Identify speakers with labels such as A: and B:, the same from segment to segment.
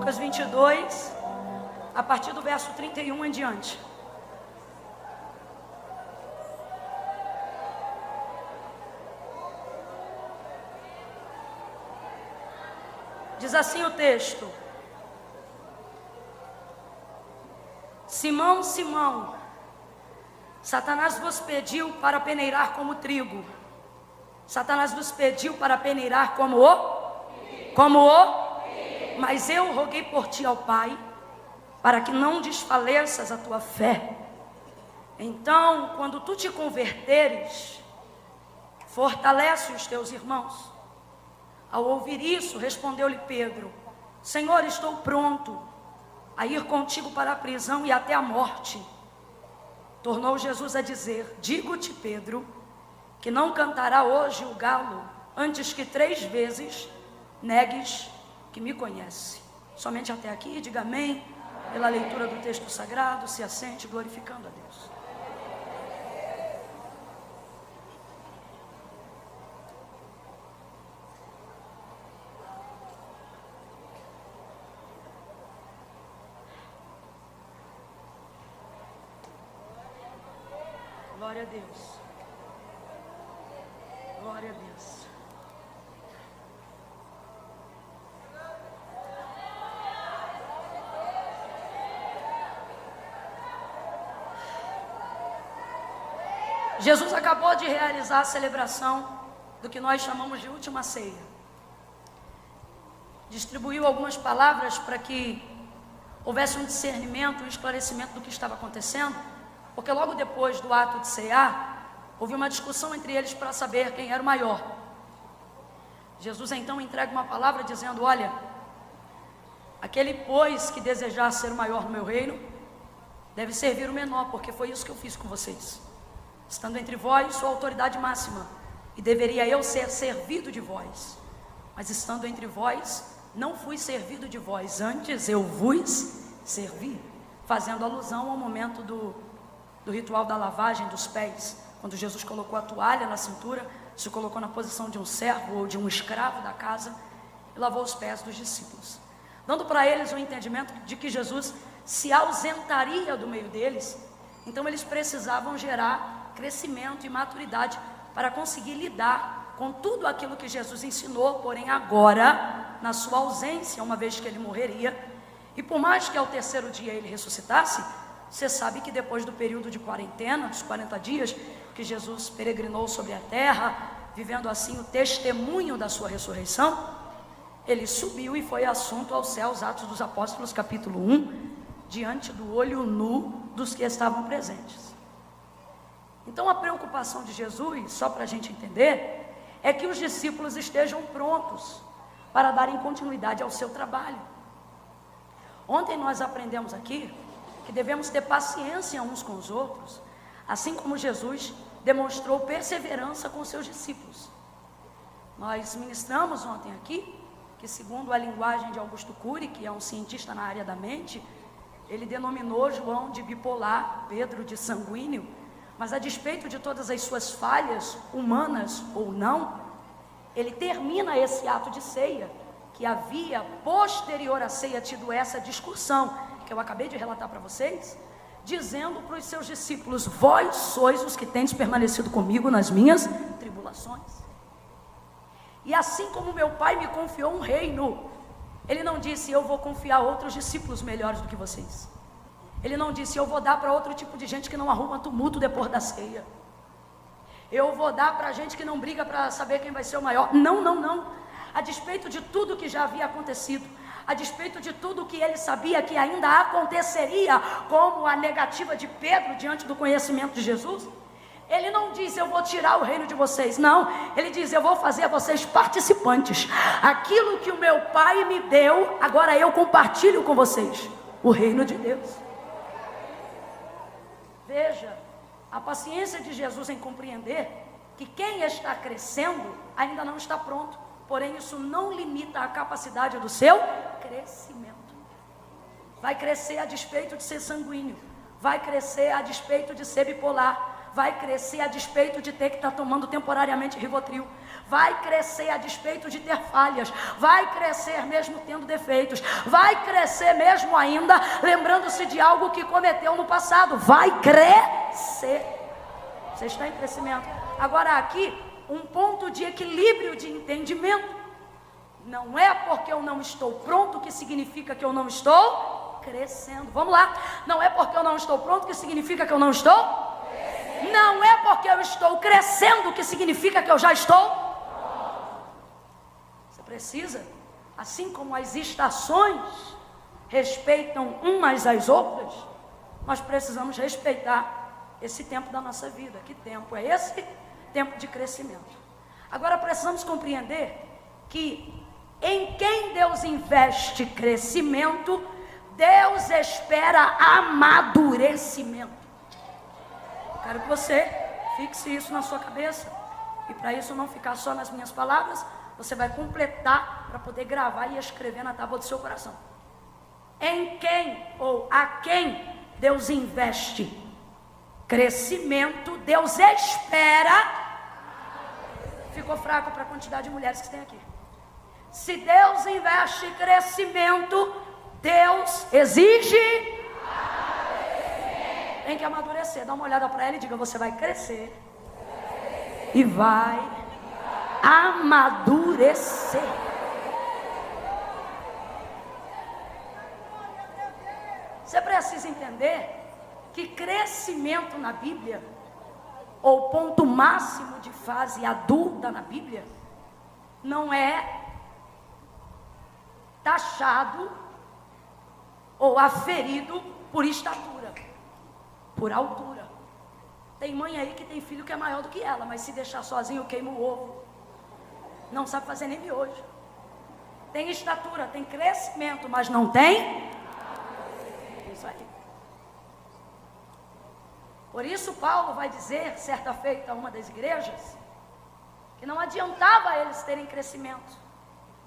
A: Lucas 22, a partir do verso 31 em diante. Diz assim o texto: Simão, Simão, Satanás vos pediu para peneirar como trigo. Satanás vos pediu para peneirar como mas eu roguei por ti ao Pai, para que não desfaleças a tua fé. Então, quando tu te converteres, fortalece os teus irmãos. Ao ouvir isso, respondeu-lhe Pedro: Senhor, estou pronto a ir contigo para a prisão e até a morte. Tornou Jesus a dizer: Digo-te, Pedro, que não cantará hoje o galo antes que 3 vezes negues que me conhece. Somente até aqui, diga amém, pela leitura do texto sagrado. Se assente glorificando a Deus. Glória a Deus. Glória a Deus. Jesus acabou de realizar a celebração do que nós chamamos de última ceia. Distribuiu algumas palavras para que houvesse um discernimento, um esclarecimento do que estava acontecendo, porque logo depois do ato de cear, houve uma discussão entre eles para saber quem era o maior. Jesus então entrega uma palavra dizendo: olha, aquele pois que desejar ser o maior no meu reino, deve servir o menor, porque foi isso que eu fiz com vocês. Estando entre vós, sou a autoridade máxima, e deveria eu ser servido de vós. Mas estando entre vós, não fui servido de vós, antes eu vos servi. Fazendo alusão ao momento do ritual da lavagem dos pés, quando Jesus colocou a toalha na cintura, se colocou na posição de um servo ou de um escravo da casa, e lavou os pés dos discípulos, dando para eles o entendimento de que Jesus se ausentaria do meio deles. Então eles precisavam gerar crescimento e maturidade para conseguir lidar com tudo aquilo que Jesus ensinou, porém agora, na sua ausência, uma vez que ele morreria. E por mais que ao 3º dia ele ressuscitasse, você sabe que depois do período de quarentena, dos 40 dias, que Jesus peregrinou sobre a terra, vivendo assim o testemunho da sua ressurreição, ele subiu e foi assunto aos céus, Atos dos Apóstolos, capítulo 1, diante do olho nu dos que estavam presentes. Então a preocupação de Jesus, só para a gente entender, é que os discípulos estejam prontos para darem continuidade ao seu trabalho. Ontem nós aprendemos aqui que devemos ter paciência uns com os outros, assim como Jesus demonstrou perseverança com seus discípulos. Nós ministramos ontem aqui que, segundo a linguagem de Augusto Cury, que é um cientista na área da mente, ele denominou João de bipolar, Pedro de sanguíneo, mas a despeito de todas as suas falhas, humanas ou não, ele termina esse ato de ceia, que havia posterior à ceia tido essa discussão, que eu acabei de relatar para vocês, dizendo para os seus discípulos: vós sois os que tendes permanecido comigo nas minhas tribulações. E assim como meu Pai me confiou um reino, ele não disse: eu vou confiar outros discípulos melhores do que vocês. Ele não disse: eu vou dar para outro tipo de gente que não arruma tumulto depois da ceia. Eu vou dar para gente que não briga para saber quem vai ser o maior. Não, não, não. A despeito de tudo que já havia acontecido, a despeito de tudo que ele sabia que ainda aconteceria, como a negativa de Pedro diante do conhecimento de Jesus, ele não diz: eu vou tirar o reino de vocês. Não, ele diz: eu vou fazer vocês participantes. Aquilo que o meu Pai me deu, agora eu compartilho com vocês. O reino de Deus. Veja, a paciência de Jesus em compreender que quem está crescendo ainda não está pronto, porém isso não limita a capacidade do seu crescimento. Vai crescer a despeito de ser sanguíneo, vai crescer a despeito de ser bipolar, vai crescer a despeito de ter que estar tomando temporariamente Rivotril, vai crescer a despeito de ter falhas, vai crescer mesmo tendo defeitos, vai crescer mesmo ainda lembrando-se de algo que cometeu no passado, vai crescer. Você está em crescimento. Agora aqui, um ponto de equilíbrio de entendimento. Não é porque eu não estou pronto que significa que eu não estou crescendo. Vamos lá. Não é porque eu não estou pronto que significa que eu não estou crescendo. Não é porque eu estou crescendo que significa que eu já estou. Você precisa, assim como as estações respeitam umas às outras, nós precisamos respeitar esse tempo da nossa vida. Que tempo é esse? Tempo de crescimento. Agora precisamos compreender que em quem Deus investe crescimento, Deus espera amadurecimento. Eu quero que você fixe isso na sua cabeça. E para isso não ficar só nas minhas palavras, você vai completar para poder gravar e escrever na tábua do seu coração. Em quem ou a quem Deus investe crescimento, Deus espera. Ficou fraco para a quantidade de mulheres que tem aqui. Se Deus investe crescimento, Deus exige amadurecimento. Tem que amadurecer. Dá uma olhada para ela e diga: você vai crescer e vai amadurecer. Você precisa entender que crescimento na Bíblia, ou ponto máximo de fase adulta na Bíblia, não é taxado ou aferido por estatura, por altura. Tem mãe aí que tem filho que é maior do que ela, mas se deixar sozinho queima o ovo, não sabe fazer nem miojo. Tem estatura, tem crescimento, mas não tem. Isso aí. Por isso Paulo vai dizer, certa feita a uma das igrejas, que não adiantava eles terem crescimento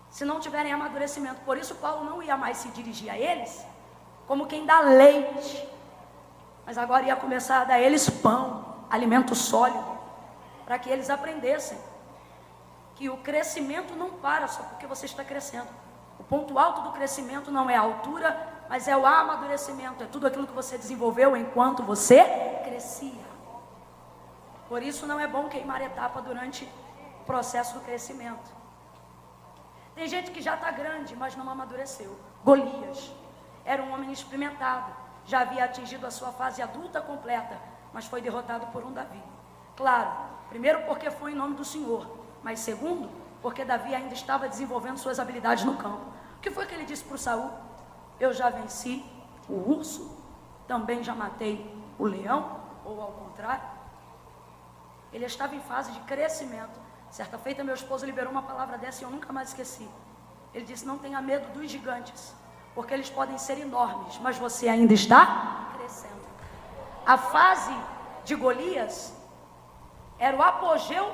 A: se não tiverem amadurecimento. Por isso Paulo não ia mais se dirigir a eles como quem dá leite, mas agora ia começar a dar a eles pão, alimento sólido, para que eles aprendessem que o crescimento não para só porque você está crescendo. O ponto alto do crescimento não é a altura, mas é o amadurecimento, é tudo aquilo que você desenvolveu enquanto você crescia. Por isso não é bom queimar etapa durante o processo do crescimento. Tem gente que já está grande, mas não amadureceu. Golias era um homem experimentado, já havia atingido a sua fase adulta completa, mas foi derrotado por um Davi. Claro, primeiro porque foi em nome do Senhor, mas segundo, porque Davi ainda estava desenvolvendo suas habilidades no campo. O que foi que ele disse para o Saul? Eu já venci o urso, também já matei o leão, ou ao contrário. Ele estava em fase de crescimento. Certa feita meu esposo liberou uma palavra dessa e eu nunca mais esqueci. Ele disse: não tenha medo dos gigantes, porque eles podem ser enormes, mas você ainda está crescendo. A fase de Golias era o apogeu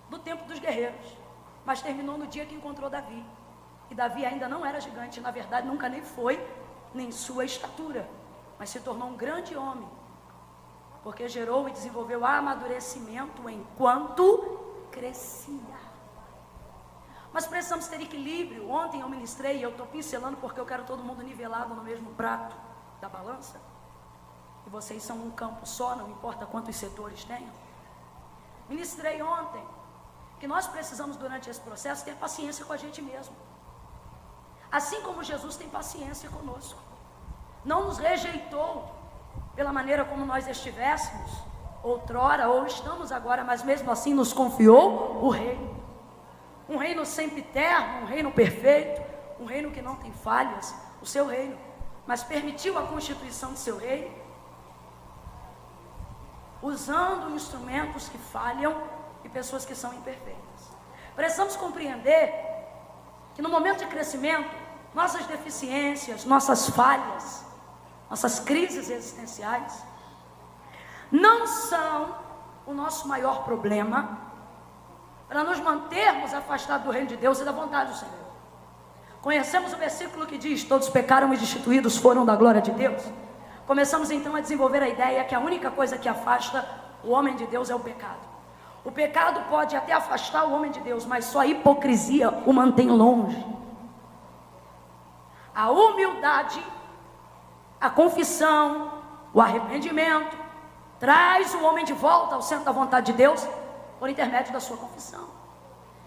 A: do tempo dos guerreiros, mas terminou no dia que encontrou Davi. E Davi ainda não era gigante, na verdade nunca nem foi, nem sua estatura, mas se tornou um grande homem, porque gerou e desenvolveu amadurecimento enquanto crescia. Mas precisamos ter equilíbrio. Ontem eu ministrei, eu estou pincelando porque eu quero todo mundo nivelado no mesmo prato da balança, e vocês são um campo só, não importa quantos setores tenham. Ministrei ontem que nós precisamos durante esse processo ter paciência com a gente mesmo, assim como Jesus tem paciência conosco. Não nos rejeitou pela maneira como nós estivéssemos outrora ou estamos agora, mas mesmo assim nos confiou o reino. Um reino sempiterno, um reino perfeito, um reino que não tem falhas, o seu reino, mas permitiu a constituição de seu reino, usando instrumentos que falham e pessoas que são imperfeitas. Precisamos compreender que no momento de crescimento, nossas deficiências, nossas falhas, nossas crises existenciais não são o nosso maior problema para nos mantermos afastados do reino de Deus e da vontade do Senhor. Conhecemos o versículo que diz: todos pecaram e destituídos foram da glória de Deus. começamos então a desenvolver a ideia que a única coisa que afasta o homem de Deus é o pecado. O pecado pode até afastar o homem de Deus, mas só a hipocrisia o mantém longe. A humildade, a confissão, o arrependimento, traz o homem de volta ao centro da vontade de Deus por intermédio da sua confissão.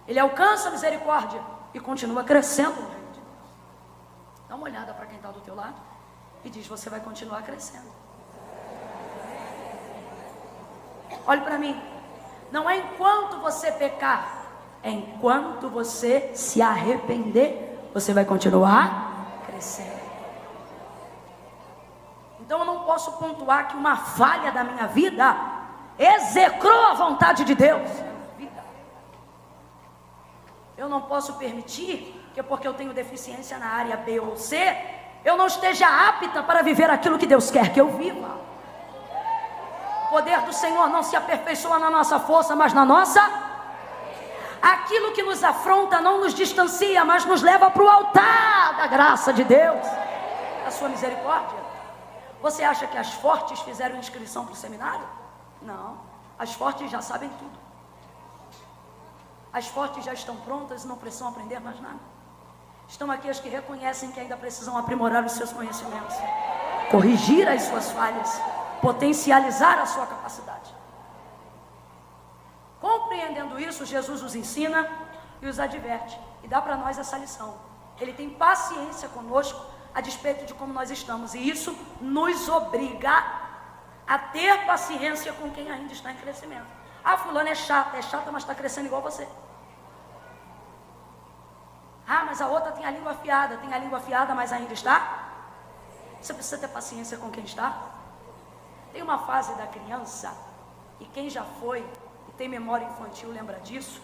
A: Ele alcança a misericórdia e continua crescendo no reino de Deus. Dá uma olhada para quem está do teu lado e diz: você vai continuar crescendo. Olhe para mim. Não é enquanto você pecar, é enquanto você se arrepender, você vai continuar crescendo. Então eu não posso pontuar que uma falha da minha vida execrou a vontade de Deus. Eu não posso permitir que porque eu tenho deficiência na área B ou C, eu não esteja apta para viver aquilo que Deus quer que eu viva. O poder do Senhor não se aperfeiçoa na nossa força, mas na nossa. Aquilo que nos afronta não nos distancia, mas nos leva para o altar da graça de Deus, da sua misericórdia. Você acha que as fortes fizeram inscrição para o seminário? Não, as fortes já sabem tudo. As fortes já estão prontas e não precisam aprender mais nada. Estão aqui as que reconhecem que ainda precisam aprimorar os seus conhecimentos, corrigir as suas falhas, potencializar a sua capacidade. Compreendendo isso, Jesus os ensina e os adverte e dá para nós essa lição. Ele tem paciência conosco a despeito de como nós estamos, e isso nos obriga a ter paciência com quem ainda está em crescimento. Ah, fulano é chata, mas está crescendo igual você. Ah, mas a outra tem a língua afiada, mas ainda está. Você precisa ter paciência com quem está. Tem uma fase da criança, e quem já foi e tem memória infantil lembra disso,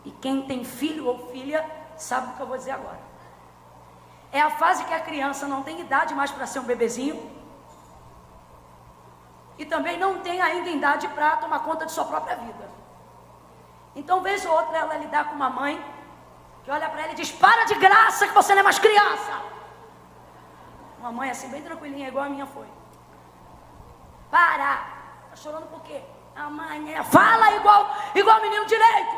A: e quem tem filho ou filha sabe o que eu vou dizer agora. É a fase que a criança não tem idade mais para ser um bebezinho, e também não tem ainda idade para tomar conta de sua própria vida. Então, vez ou outra, ela lidar com uma mãe que olha para ela e diz: para de graça que você não é mais criança. Uma mãe assim, bem tranquilinha, igual a minha foi. Para, tá chorando por quê? A mãe, fala igual menino direito.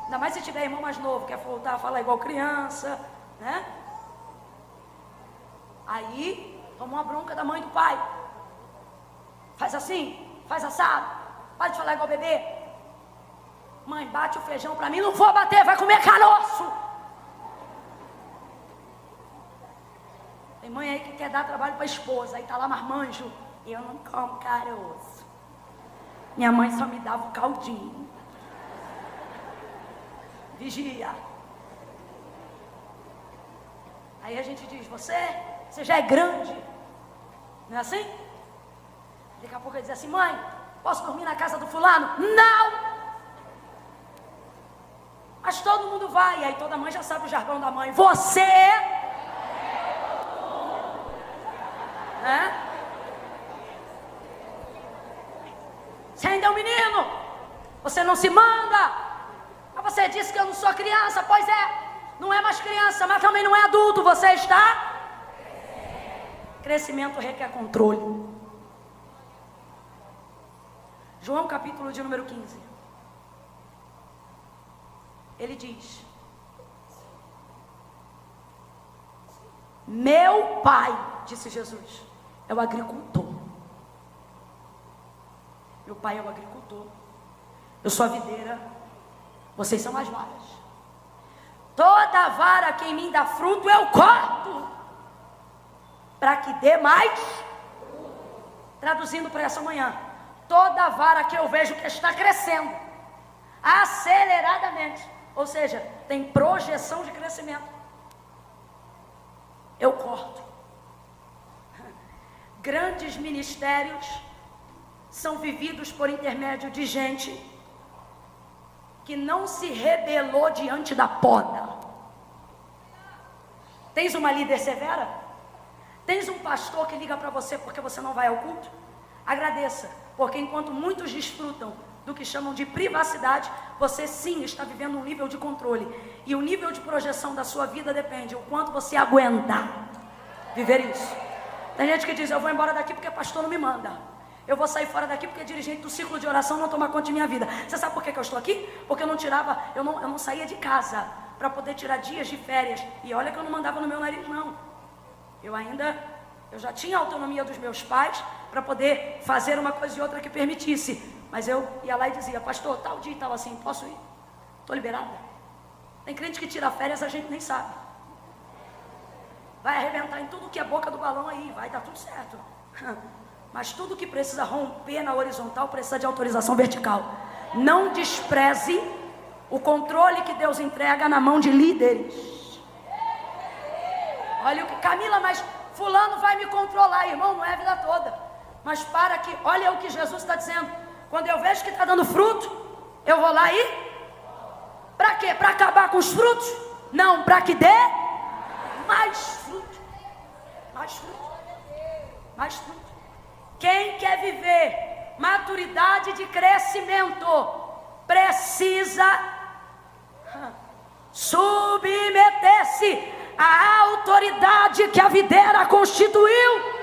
A: Ainda mais se tiver irmão mais novo, quer voltar a falar igual criança, né? Aí, toma uma bronca da mãe e do pai. Faz assim, faz assado, para de falar igual bebê. Mãe, bate o feijão para mim. Não vou bater, vai comer caroço. Tem mãe aí que quer dar trabalho para a esposa, aí tá lá marmanjo. Eu não como caroço. Minha mãe só me dava o caldinho. Vigia. Aí a gente diz: você já é grande. Não é assim? Daqui a pouco ele diz assim: mãe, posso dormir na casa do fulano? Não! Mas todo mundo vai, e aí toda mãe já sabe o jargão da mãe. Você ainda é um menino, você não se manda. Mas você disse que eu não sou criança. Pois é, não é mais criança, mas também não é adulto. Você está. Crescimento requer controle. João capítulo de número 15. Ele diz: meu pai, disse Jesus, é o agricultor. Meu pai é o agricultor. Eu sou a videira, vocês são as varas. Toda vara que em mim dá fruto eu corto, para que dê mais. Traduzindo para essa manhã: toda vara que eu vejo que está crescendo aceleradamente, ou seja, tem projeção de crescimento, eu corto. Grandes ministérios são vividos por intermédio de gente que não se rebelou diante da poda. Tens uma líder severa? Tens um pastor que liga para você porque você não vai ao culto? Agradeça, porque enquanto muitos desfrutam do que chamam de privacidade, você sim está vivendo um nível de controle. E o nível de projeção da sua vida depende o quanto você aguentar viver isso. Tem gente que diz, eu vou embora daqui porque pastor não me manda. Eu vou sair fora daqui porque dirigente do círculo de oração não toma conta de minha vida. Você sabe por que eu estou aqui? Porque eu não saía de casa para poder tirar dias de férias. E olha que eu não mandava no meu nariz, não. Eu já tinha autonomia dos meus pais para poder fazer uma coisa e outra que permitisse. Mas eu ia lá e dizia, pastor, tal dia estava assim, posso ir? Estou liberada. Tem crente que tira férias, a gente nem sabe. Vai arrebentar em tudo que é boca do balão aí, vai dar tudo certo. Mas tudo que precisa romper na horizontal precisa de autorização vertical. Não despreze o controle que Deus entrega na mão de líderes. Olha o que, Camila, mas fulano vai me controlar, irmão, não é a vida toda. Mas olha o que Jesus está dizendo. Quando eu vejo que está dando fruto, eu vou lá e... Para quê? Para acabar com os frutos? Não, para que dê mais fruto. Mais fruto. Mais fruto. Quem quer viver maturidade de crescimento precisa submeter-se à autoridade que a videira constituiu.